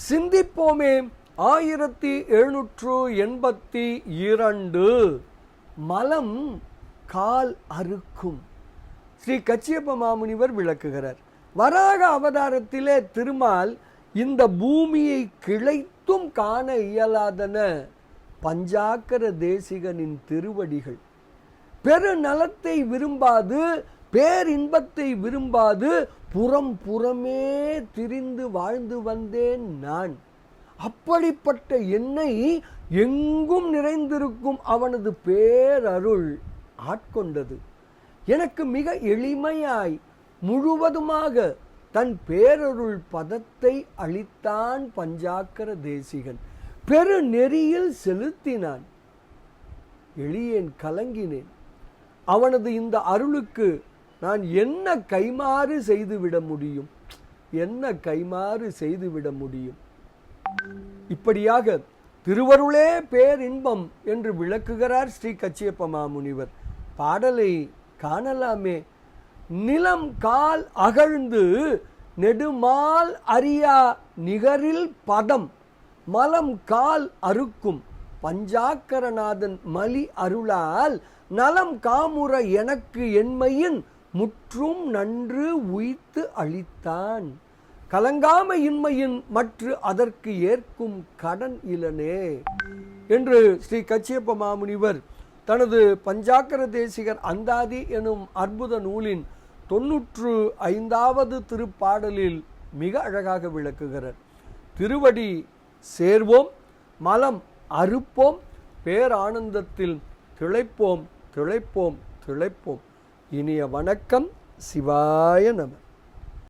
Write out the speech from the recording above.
சிந்திப்போமே. 1782 மலம் கால் அறுக்கும். ஸ்ரீ கச்சியப்ப மாமுனிவர் விளக்குகிறார். வராக அவதாரத்திலே திருமால் இந்த பூமியை கிளைத்தும் காண இயலாதன பஞ்சாக்கர தேசிகனின் திருவடிகள். பெரு நலத்தை விரும்பாது, பேரின்பத்தை விரும்பாது புறமே திரிந்து வாழ்ந்து வந்தேன் நான். அப்படிப்பட்ட என்னை எங்கும் நிறைந்திருக்கும் அவனது பேரருள் ஆட்கொண்டது. எனக்கு மிக எளிமையாய் முழுவதுமாக தன் பேரருள் பதத்தை அளித்தான் பஞ்சாக்கர தேசிகன். பெரு நெறியில் செலுத்தினான். எளியேன், கலங்கினேன். அவனது இந்த அருளுக்கு நான் என்ன கைமாறு செய்துவிட முடியும்? என்ன கைமாறு செய்துவிட முடியும்? இப்படியாக திருவருளே பேரின்பம் என்று விளக்குகிறார் ஸ்ரீ கச்சியப்ப மாமுனிவர். பாடலை காணலாமே. நிலம் கால் அகழ்ந்து நெடுமால் அறியா நிகரில் பதம் மலம் கால் அறுக்கும் பஞ்சாக்கரநாதன் மலி அருளால் நலம் காமுற எனக்கு என்மையின் முற்றும் நன்று உய்த்து அளித்தான். கலங்காம இன்மையின் மற்ற அதற்கு ஏற்கும் கடன் இலனே என்று ஸ்ரீ கச்சியப்ப மாமுனிவர் தனது பஞ்சாக்கர தேசிகர் அந்தாதி எனும் அற்புத நூலின் 95வது திருப்பாடலில் மிக அழகாக விளக்குகிறார். திருவடி சேர்வோம், மலம் அறுப்போம், பேரானந்தத்தில் திளைப்போம் திளைப்போம் திளைப்போம். இனிய வணக்கம். சிவாய நம.